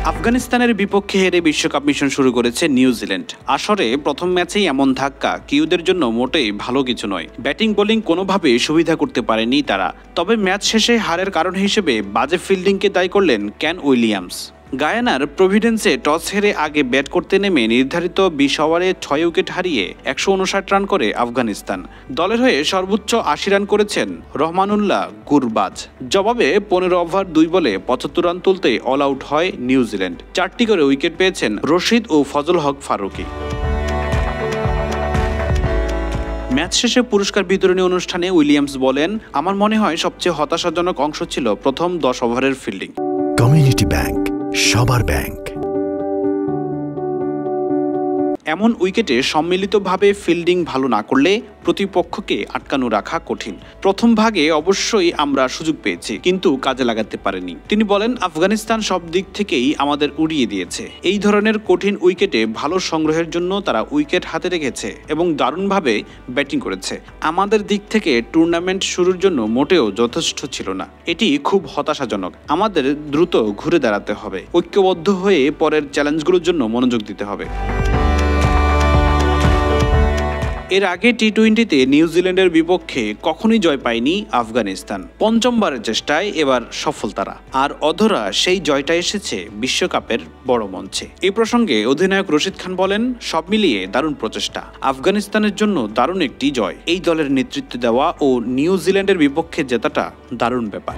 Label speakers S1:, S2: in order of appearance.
S1: আফগানিস্তানের বিপক্ষে হেরে বিশ্বকাপ মিশন শুরু করেছে নিউজিল্যান্ড। আসরে প্রথম ম্যাচেই এমন ধাক্কা কিউদের জন্য মোটেই ভালো কিছু নয়। ব্যাটিং বোলিং কোনোভাবে সুবিধা করতে পারেনি তারা। তবে ম্যাচ শেষে হারের কারণ হিসেবে বাজে ফিল্ডিংকে দায়ী করলেন কেন উইলিয়ামস। গায়ানার প্রভিডেন্সে টস হেরে আগে ব্যাট করতে নেমে নির্ধারিত 20 ওভারে 6 উইকেট হারিয়ে 159 রান করে আফগানিস্তান। দলের হয়ে সর্বোচ্চ 80 রান করেছেন রহমানুল্লাহ গুরবাজ। জবাবে 15 ওভার 2 বলে 75 রান তুলতে অল আউট হয় নিউজিল্যান্ড। 4টি করে উইকেট পেয়েছেন রশিদ ও ফজল হক ফারুকী। ম্যাচ শেষে পুরস্কার বিতরণী অনুষ্ঠানে উইলিয়ামস বলেন, আমার মনে হয় সবচেয়ে হতাশাজনক অংশ ছিল প্রথম 10 ওভারের ফিল্ডিং।
S2: কমিউনিটি ব্যাংক, সবার ব্যাংক।
S1: এমন উইকেটে সম্মিলিতভাবে ফিল্ডিং ভালো না করলে প্রতিপক্ষকে আটকানো রাখা কঠিন। প্রথম ভাগে অবশ্যই আমরা সুযোগ পেয়েছি, কিন্তু কাজে লাগাতে পারিনি। তিনি বলেন, আফগানিস্তান সব দিক থেকেই আমাদের উড়িয়ে দিয়েছে। এই ধরনের কঠিন উইকেটে ভালো সংগ্রহের জন্য তারা উইকেট হাতে রেখেছে এবং দারুণভাবে ব্যাটিং করেছে। আমাদের দিক থেকে টুর্নামেন্ট শুরুর জন্য মোটেও যথেষ্ট ছিল না। এটি খুব হতাশাজনক। আমাদের দ্রুত ঘুরে দাঁড়াতে হবে, ঐক্যবদ্ধ হয়ে পরের চ্যালেঞ্জগুলোর জন্য মনোযোগ দিতে হবে। এর আগে টি-20তে নিউজিল্যান্ডের বিপক্ষে কখনোই জয় পায়নি আফগানিস্তান। পঞ্চমবারের চেষ্টায় এবার সফল তারা। আর অধরা সেই জয়টা এসেছে বিশ্বকাপের বড় মঞ্চে। এই প্রসঙ্গে অধিনায়ক রশিদ খান বলেন, সব মিলিয়ে দারুণ প্রচেষ্টা। আফগানিস্তানের জন্য দারুণ একটি জয়। এই দলের নেতৃত্ব দেওয়া ও নিউজিল্যান্ডের বিপক্ষে জেতাটা দারুণ ব্যাপার।